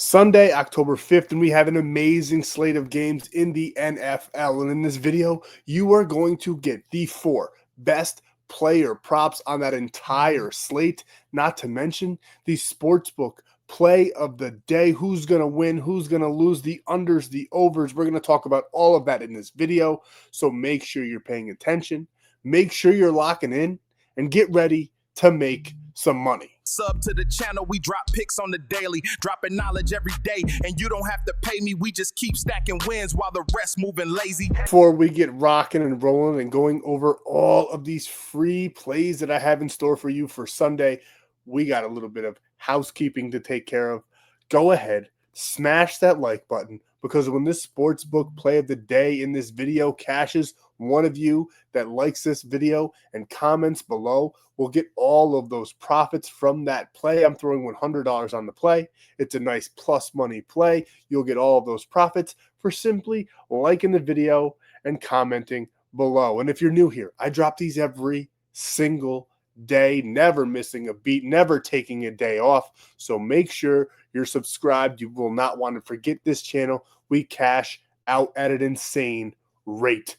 Sunday, October 5th, and we have an amazing slate of games in the NFL. And in this video, you are going to get the 4 best player props on that entire slate, not to mention the Sportsbook play of the day. Who's going to win? Who's going to lose? The unders, the overs. We're going to talk about all of that in this video. So make sure you're paying attention. Make sure you're locking in and get ready to make some money. Sub to the channel, we drop picks on the daily, dropping knowledge every day, and you don't have to pay me, we just keep stacking wins while the rest moving lazy. Before we get rocking and rolling and going over all of these free plays that I have in store for you for Sunday, we got a little bit of housekeeping to take care of. Go ahead, smash that like button, because when this Sportsbook play of the day in this video cashes, one of you that likes this video and comments below will get all of those profits from that play. I'm throwing $100 on the play. It's a nice plus money play. You'll get all of those profits for simply liking the video and commenting below. And if you're new here, I drop these every single day, never missing a beat, never taking a day off. So make sure you're subscribed. You will not want to forget this channel. We cash out at an insane rate.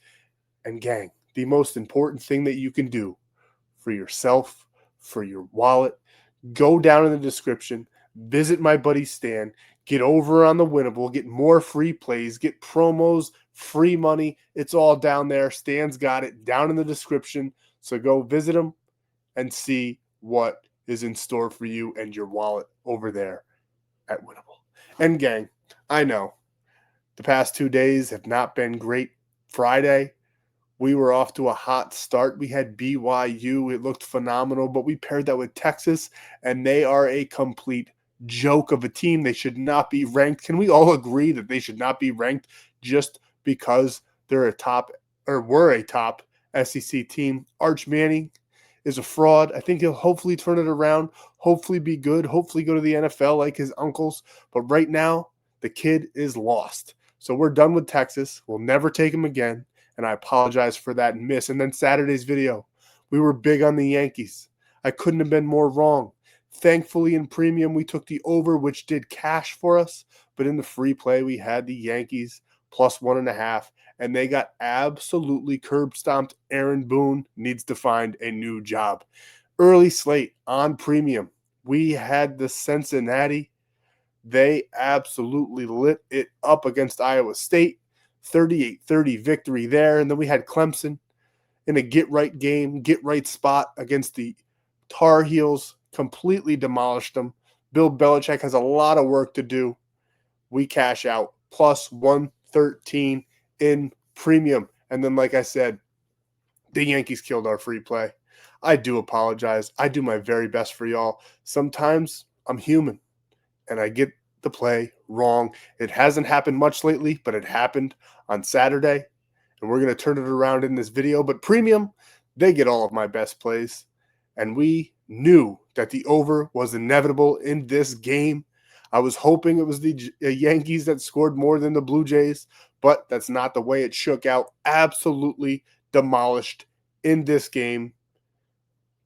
And gang, the most important thing that you can do for yourself, for your wallet, go down in the description, visit my buddy Stan, get over on the Winible, get more free plays, get promos, free money. It's all down there. Stan's got it down in the description. So go visit him and see what is in store for you and your wallet over there at Winible. And gang, I know the past 2 days have not been great. Friday, we were off to a hot start. We had BYU. It looked phenomenal, but we paired that with Texas, and they are a complete joke of a team. They should not be ranked. Can we all agree that they should not be ranked just because they're a top or were a top SEC team? Arch Manning is a fraud. I think he'll hopefully turn it around, hopefully be good, hopefully go to the NFL like his uncles. But right now, the kid is lost. So we're done with Texas. We'll never take him again. And I apologize for that miss. And then Saturday's video, we were big on the Yankees. I couldn't have been more wrong. Thankfully, in premium, we took the over, which did cash for us. But in the free play, we had the Yankees plus 1.5. And they got absolutely curb stomped. Aaron Boone needs to find a new job. Early slate on premium. We had the Cincinnati. They absolutely lit it up against Iowa State. 38-30 victory there. And then we had Clemson in a get-right game, get-right spot against the Tar Heels. Completely demolished them. Bill Belichick has a lot of work to do. We cash out plus 113 in premium. And then, like I said, the Yankees killed our free play. I do apologize. I do my very best for y'all. Sometimes I'm human, and I get the play wrong. It hasn't happened much lately, but it happened on Saturday, and we're going to turn it around in this video. But premium, they get all of my best plays, and we knew that the over was inevitable in this game. I was hoping it was the Yankees that scored more than the Blue Jays, but that's not the way it shook out. Absolutely demolished in this game.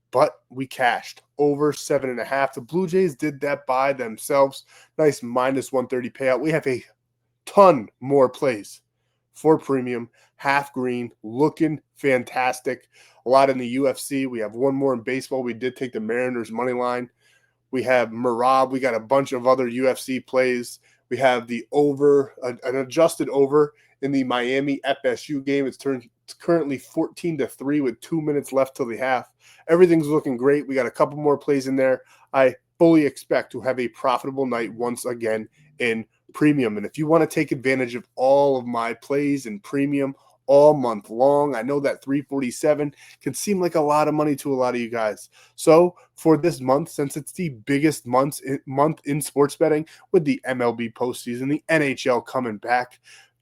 But we cashed over 7.5. The Blue Jays did that by themselves. Nice minus 130 payout. We have a ton more plays for premium. Half green, looking fantastic. A lot in the UFC. We have one more in baseball. We did take the Mariners money line. We have Marab. We got a bunch of other UFC plays. We have the over, an adjusted over in the Miami FSU game. It's currently 14-3 with 2 minutes left till the half. Everything's looking great. We got a couple more plays in there. I fully expect to have a profitable night once again in premium. And if you want to take advantage of all of my plays in premium all month long, I know that $347 can seem like a lot of money to a lot of you guys. So for this month, since it's the biggest month in sports betting with the MLB postseason, the NHL coming back,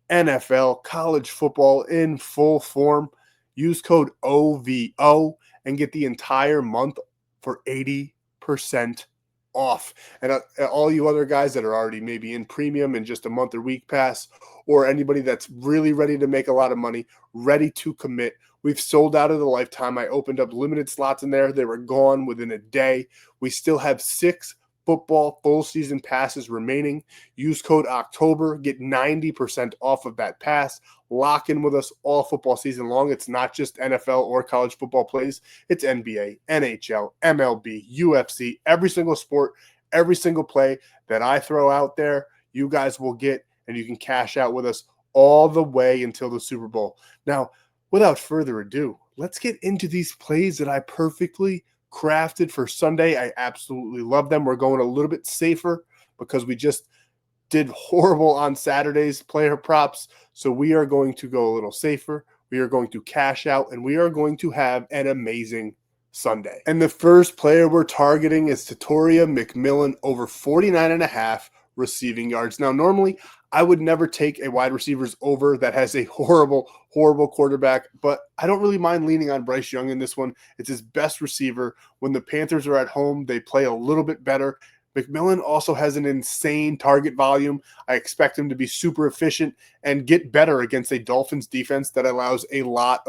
NFL, college football in full form, use code OVO and get the entire month for 80% off. And all you other guys that are already maybe in premium in just a month or week pass, or anybody that's really ready to make a lot of money, ready to commit, we've sold out of the lifetime. I opened up limited slots in there. They were gone within a day. We still have 6 football full season passes remaining. Use code October, get 90% off of that pass. Lock in with us all football season long. It's not just NFL or college football plays. It's NBA, NHL, MLB, UFC, every single sport, every single play that I throw out there, you guys will get, and you can cash out with us all the way until the Super Bowl. Now, without further ado, let's get into these plays that I perfectly crafted for Sunday. I absolutely love them. We're going a little bit safer because we just did horrible on Saturday's player props. So we are going to go a little safer. We are going to cash out, and we are going to have an amazing Sunday. And the first player we're targeting is Torrey McMillan over 49.5 receiving yards. Now, normally I would never take a wide receivers over that has a horrible quarterback, but I don't really mind leaning on Bryce Young in this one. It's his best receiver. When the Panthers are at home, they play a little bit better. McMillan also has an insane target volume. I expect him to be super efficient and get better against a Dolphins defense that allows a lot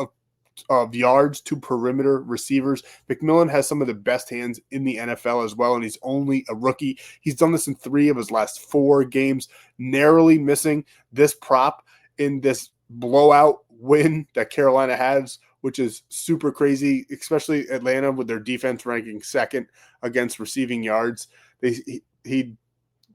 of yards to perimeter receivers. McMillan has some of the best hands in the NFL as well, and he's only a rookie. He's done this in 3 of his last 4 games, narrowly missing this prop in this blowout win that Carolina has, which is super crazy, especially Atlanta with their defense ranking 2nd against receiving yards. He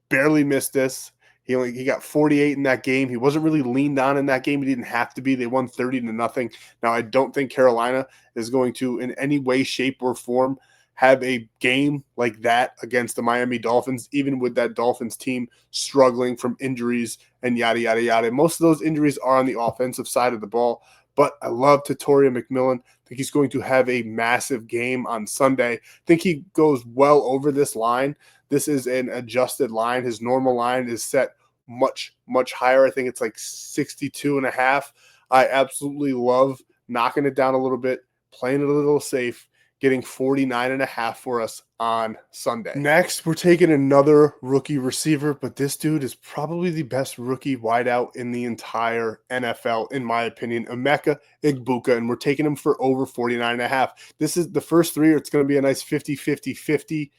barely missed this. He got 48 in that game. He wasn't really leaned on in that game. He didn't have to be. They won 30-0. Now, I don't think Carolina is going to, in any way, shape, or form, have a game like that against the Miami Dolphins, even with that Dolphins team struggling from injuries and yada, yada, yada. Most of those injuries are on the offensive side of the ball, but I love Torrey McMillan. I think he's going to have a massive game on Sunday. I think he goes well over this line. This is an adjusted line. His normal line is set much, much higher. I think it's like 62.5. I absolutely love knocking it down a little bit, playing it a little safe, getting 49.5 for us on Sunday. Next, we're taking another rookie receiver, but this dude is probably the best rookie wideout in the entire NFL, in my opinion, Emeka Egbuka, and we're taking him for over 49.5. This is the first 3. It's going to be a nice 50-50-50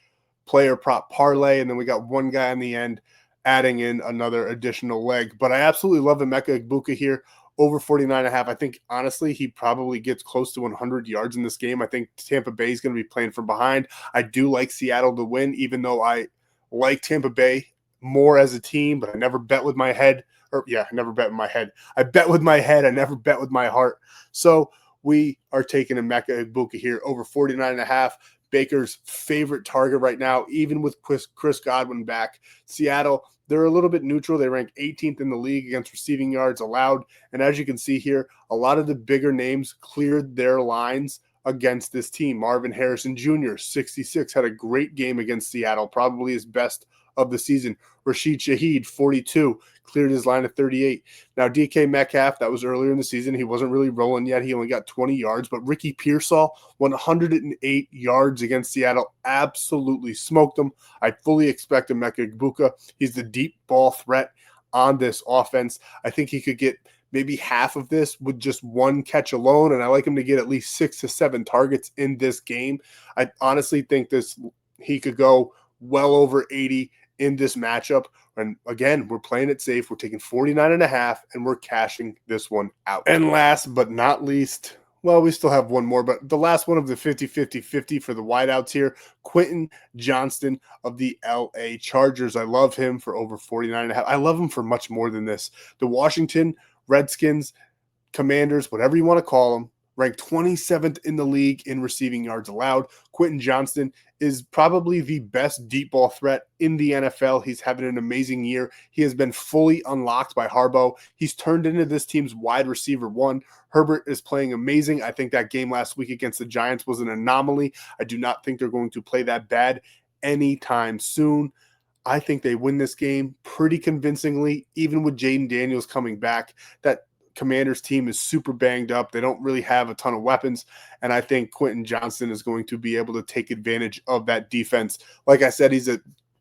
player prop parlay, and then we got one guy in the end adding in another additional leg. But I absolutely love Emeka Egbuka here, over 49.5. I think, honestly, he probably gets close to 100 yards in this game. I think Tampa Bay is going to be playing from behind. I do like Seattle to win, even though I like Tampa Bay more as a team, but I never bet with my head. I never bet with my head. I bet with my head. I never bet with my heart. So we are taking Emeka Egbuka here, over 49.5. Baker's favorite target right now, even with Chris Godwin back. Seattle, they're a little bit neutral. They rank 18th in the league against receiving yards allowed. And as you can see here, a lot of the bigger names cleared their lines against this team. Marvin Harrison Jr., 66, had a great game against Seattle, probably his best of the season. Rashid Shaheed, 42, cleared his line at 38. Now, DK Metcalf, that was earlier in the season. He wasn't really rolling yet. He only got 20 yards. But Ricky Pearsall, 108 yards against Seattle, absolutely smoked them. I fully expect Emeka Egbuka. He's the deep ball threat on this offense. I think he could get maybe half of this with just one catch alone, and I like him to get at least 6 to 7 targets in this game. I honestly think he could go well over 80 in this matchup. And again, we're playing it safe. We're taking 49.5, and we're cashing this one out. And last but not least, well, we still have one more, but the last one of the 50-50-50 for the wideouts here, Quentin Johnston of the LA Chargers. I love him for over 49.5. I love him for much more than this. The Washington Redskins, Commanders, whatever you want to call them, ranked 27th in the league in receiving yards allowed. Quentin Johnston is probably the best deep ball threat in the NFL. He's having an amazing year. He has been fully unlocked by Harbaugh. He's turned into this team's wide receiver 1. Herbert is playing amazing. I think that game last week against the Giants was an anomaly. I do not think they're going to play that bad anytime soon. I think they win this game pretty convincingly, even with Jaden Daniels coming back. That Commanders team is super banged up. They don't really have a ton of weapons, and I think Quentin Johnston is going to be able to take advantage of that defense. Like I said, he's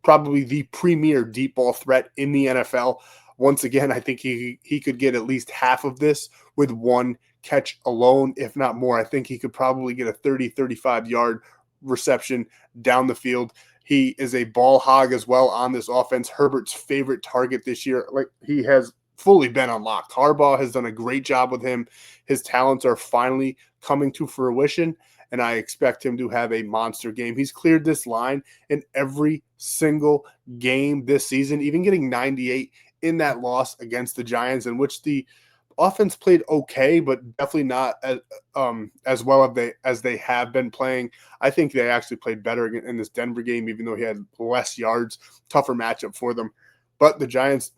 probably the premier deep ball threat in the NFL. Once again, I think he could get at least half of this with one catch alone, if not more. I think he could probably get a 30-35 yard reception down the field. He is a ball hog as well on this offense. Herbert's favorite target this year. Like, he has fully been unlocked. Harbaugh has done a great job with him. His talents are finally coming to fruition, and I expect him to have a monster game. He's cleared this line in every single game this season, even getting 98 in that loss against the Giants, in which the offense played okay, but definitely not as well as they have been playing. I think they actually played better in this Denver game, even though he had less yards, tougher matchup for them. But the Giants,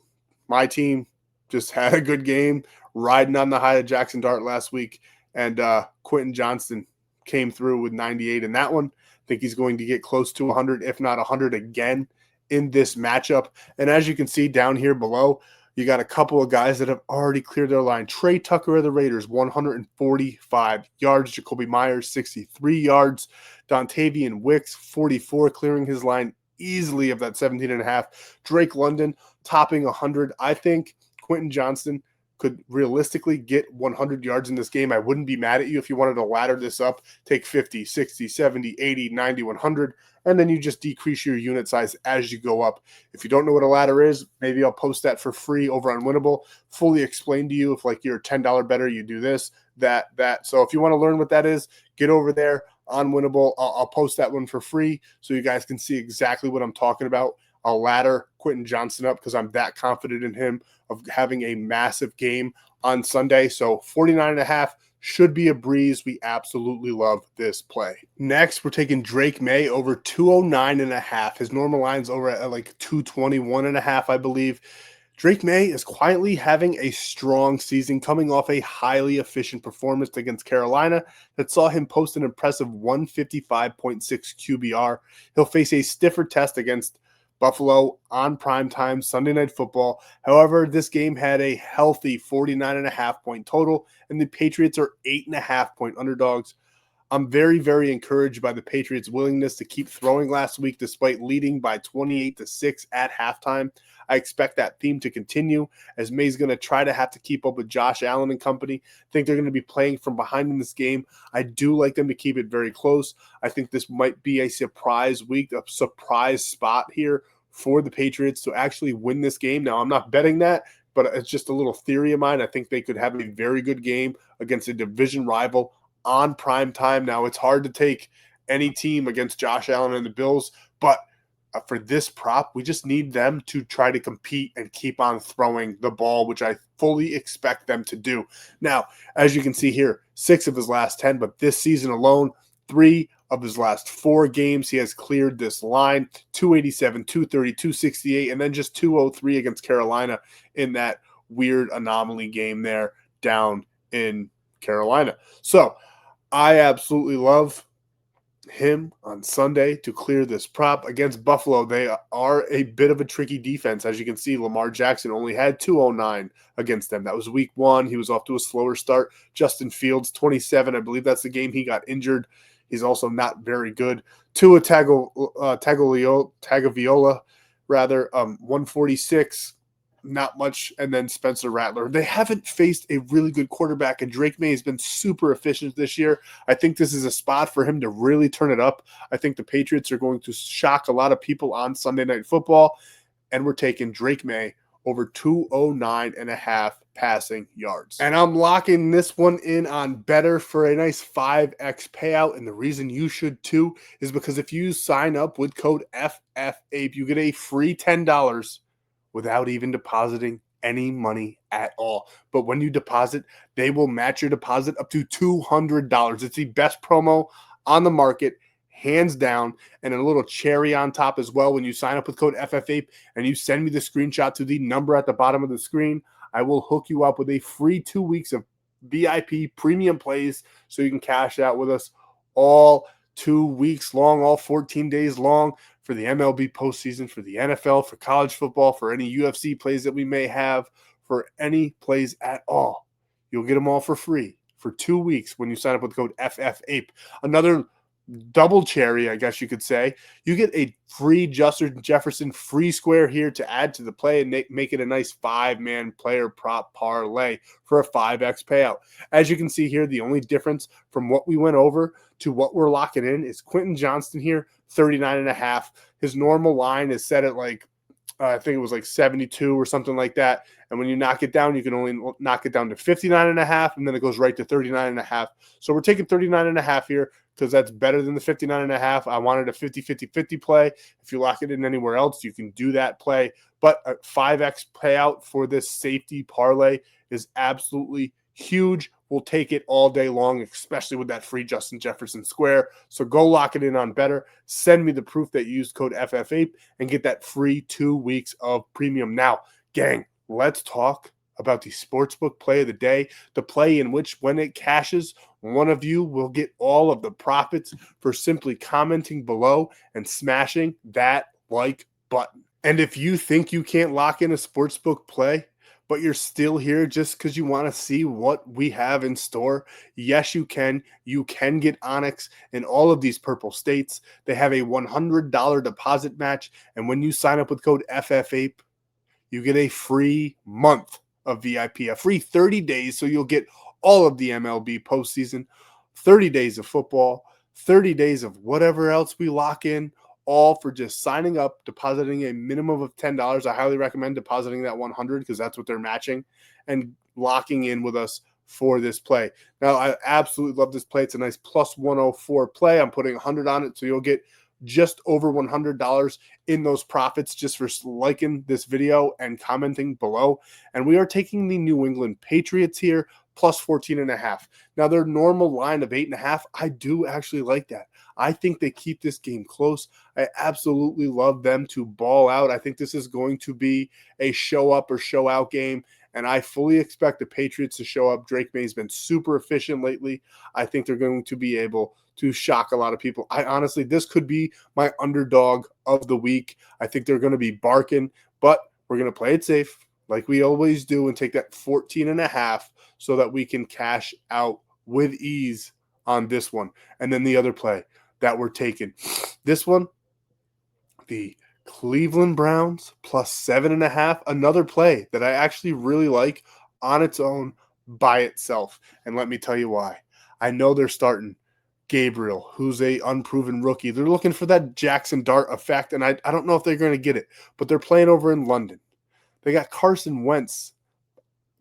my team, just had a good game, riding on the high of Jackson Dart last week, and Quentin Johnston came through with 98 in that one. I think he's going to get close to 100, if not 100 again in this matchup. And as you can see down here below, you got a couple of guys that have already cleared their line. Trey Tucker of the Raiders, 145 yards. Jacoby Myers, 63 yards. Dontavian Wicks, 44, clearing his line easily of that 17.5. Drake London, topping 100. I think Quentin Johnston could realistically get 100 yards in this game. I wouldn't be mad at you if you wanted to ladder this up, take 50, 60, 70, 80, 90, 100, and then you just decrease your unit size as you go up. If you don't know what a ladder is, maybe I'll post that for free over on Winible, fully explain to you. If like you're a $10 better, you do this, that. So if you want to learn what that is, get over there on Winible. I'll post that one for free so you guys can see exactly what I'm talking about. I'll ladder Quentin Johnston up because I'm that confident in him of having a massive game on Sunday. So 49.5 should be a breeze. We absolutely love this play. Next, we're taking Drake May over 209.5. His normal line's over at like 221.5, I believe. Drake May is quietly having a strong season, coming off a highly efficient performance against Carolina that saw him post an impressive 155.6 QBR. He'll face a stiffer test against Buffalo on primetime Sunday Night Football. However, this game had a healthy 49.5 point total, and the Patriots are 8.5 point underdogs. I'm very, very encouraged by the Patriots' willingness to keep throwing last week despite leading by 28-6 at halftime. I expect that theme to continue as May's going to try to have to keep up with Josh Allen and company. I think they're going to be playing from behind in this game. I do like them to keep it very close. I think this might be a surprise week, a surprise spot here for the Patriots to actually win this game. Now, I'm not betting that, but it's just a little theory of mine. I think they could have a very good game against a division rival on prime time. Now, it's hard to take any team against Josh Allen and the Bills, but for this prop, we just need them to try to compete and keep on throwing the ball, which I fully expect them to do. Now, as you can see here, 6 of his last 10, but this season alone, 3 of his last 4 games, he has cleared this line, 287, 230, 268, and then just 203 against Carolina in that weird anomaly game there down in Carolina. So I absolutely love him on Sunday to clear this prop against Buffalo. They are a bit of a tricky defense. As you can see, Lamar Jackson only had 209 against them. That was week 1. He was off to a slower start. Justin Fields, 27. I believe that's the game he got injured. He's also not very good. Tua Tagovailoa, 146. Not much, and then Spencer Rattler. They haven't faced a really good quarterback, and Drake May has been super efficient this year. I think this is a spot for him to really turn it up. I think the Patriots are going to shock a lot of people on Sunday Night Football, and we're taking Drake May over 209.5 passing yards. And I'm locking this one in on Betr for a nice 5x payout, and the reason you should too is because if you sign up with code FFAPE, you get a free $10 without even depositing any money at all. But when you deposit, they will match your deposit up to $200. It's the best promo on the market, hands down, and a little cherry on top as well. When you sign up with code FFAPE and you send me the screenshot to the number at the bottom of the screen, I will hook you up with a free 2 weeks of VIP premium plays so you can cash out with us all 2 weeks long, all 14 days long, for the MLB postseason, for the NFL, for college football, for any UFC plays that we may have, for any plays at all. You'll get them all for free for 2 weeks when you sign up with the code FFAPE. Another double cherry, I guess you could say. You get a free Justin Jefferson free square here to add to the play and make it a nice 5-man player prop parlay for a 5x payout. As you can see here, the only difference from what we went over to what we're locking in is Quentin Johnston here, 39.5. His normal line is set at like I think it was like 72 or something like that. And when you knock it down, you can only knock it down to 59.5, and then it goes right to 39.5. So we're taking 39.5 here because that's better than the 59.5. I wanted a 50-50-50 play. If you lock it in anywhere else, you can do that play. But a 5x payout for this safety parlay is absolutely huge. We'll take it all day long, especially with that free Justin Jefferson square. So go lock it in on Betr. Send me the proof that you used code FFAPE and get that free 2 weeks of premium. Now, gang, let's talk about the Sportsbook play of the day, the play in which when it cashes, one of you will get all of the profits for simply commenting below and smashing that like button. And if you think you can't lock in a Sportsbook play, but you're still here just because you want to see what we have in store, yes, you can. You can get ONYX in all of these purple states. They have a $100 deposit match, and when you sign up with code FFAPE, you get a free month of VIP, a free 30 days, so you'll get all of the MLB postseason, 30 days of football, 30 days of whatever else we lock in, all for just signing up, depositing a minimum of $10. I highly recommend depositing that 100 because that's what they're matching, and locking in with us for this play. Now, I absolutely love this play. It's a nice plus 104 play. I'm putting 100 on it, so you'll get just over $100 in those profits just for liking this video and commenting below. And we are taking the New England Patriots here, plus 14.5. Now, their normal line of 8.5, I do actually like that. I think they keep this game close. I absolutely love them to ball out. I think this is going to be a show up or show out game, and I fully expect the Patriots to show up. Drake May's been super efficient lately. I think they're going to be able to shock a lot of people. I honestly, this could be my underdog of the week. I think they're going to be barking, but we're going to play it safe like we always do and take that 14.5 so that we can cash out with ease on this one. And then the other play that we're taking, this one, the Cleveland Browns plus 7.5, another play that I actually really like on its own by itself. And let me tell you why. I know they're starting Gabriel, who's a unproven rookie. They're looking for that Jackson Dart effect, and I don't know if they're going to get it, but they're playing over in London. They got Carson Wentz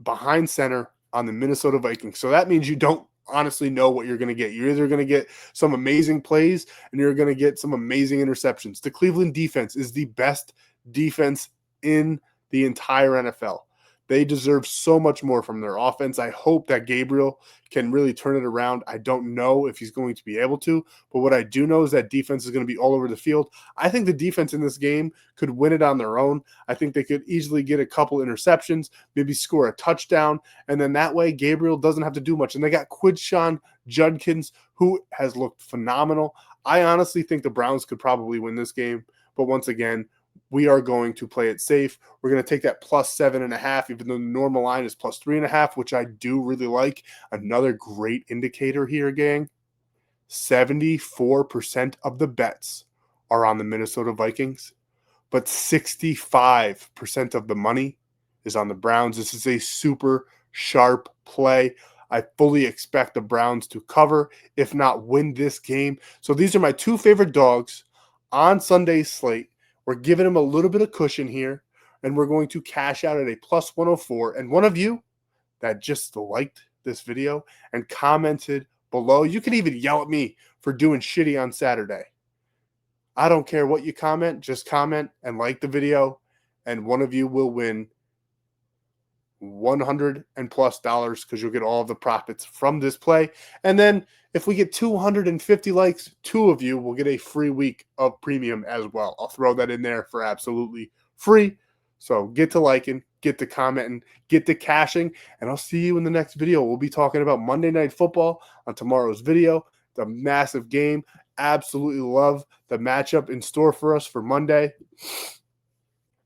behind center on the Minnesota Vikings. So that means you don't honestly know what you're going to get. You're either going to get some amazing plays and you're going to get some amazing interceptions. The Cleveland defense is the best defense in the entire NFL. They deserve so much more from their offense. I hope that Gabriel can really turn it around. I don't know if he's going to be able to, but what I do know is that defense is going to be all over the field. I think the defense in this game could win it on their own. I think they could easily get a couple interceptions, maybe score a touchdown, and then that way Gabriel doesn't have to do much. And they got Quidshawn Judkins, who has looked phenomenal. I honestly think the Browns could probably win this game, but once again, we are going to play it safe. We're going to take that plus 7.5, even though the normal line is plus 3.5, which I do really like. Another great indicator here, gang. 74% of the bets are on the Minnesota Vikings, but 65% of the money is on the Browns. This is a super sharp play. I fully expect the Browns to cover, if not win this game. So these are my two favorite dogs on Sunday's slate. We're giving them a little bit of cushion here, and we're going to cash out at a plus 104. And one of you that just liked this video and commented below, you can even yell at me for doing shitty on Saturday. I don't care what you comment, just comment and like the video, and one of you will win $100 and plus because you'll get all of the profits from this play. And then if we get 250 likes, two of you will get a free week of premium as well. I'll throw that in there for absolutely free. So get to liking, get to commenting, get to cashing, and I'll see you in the next video. We'll be talking about Monday Night Football on tomorrow's video. The massive game. Absolutely love the matchup in store for us for Monday,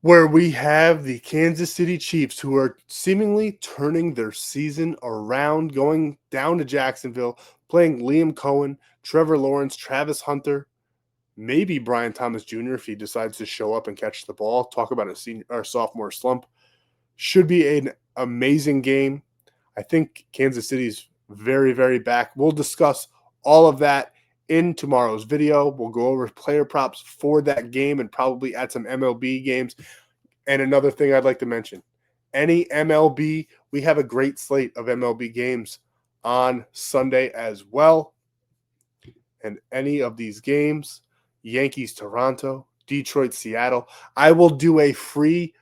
where we have the Kansas City Chiefs, who are seemingly turning their season around, going down to Jacksonville, playing Liam Cohen, Trevor Lawrence, Travis Hunter, maybe Brian Thomas Jr. if he decides to show up and catch the ball. Talk about a senior or sophomore slump. Should be an amazing game. I think Kansas City's very, very back. We'll discuss all of that in tomorrow's video. We'll go over player props for that game and probably add some MLB games. And another thing I'd like to mention, any MLB, we have a great slate of MLB games on Sunday as well. And any of these games, Yankees, Toronto, Detroit, Seattle, I will do a free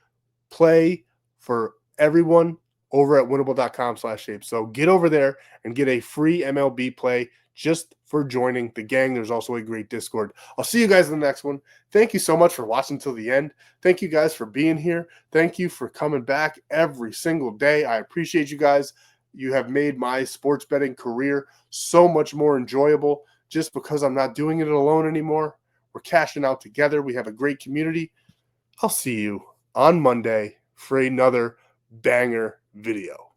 play for everyone over at winible.com/shape. So get over there and get a free MLB play just for joining the gang. There's also a great Discord. I'll see you guys in the next one. Thank you so much for watching till the end. Thank you guys for being here. Thank you for coming back every single day. I appreciate you guys. You have made my sports betting career so much more enjoyable just because I'm not doing it alone anymore. We're cashing out together. We have a great community. I'll see you on Monday for another banger video.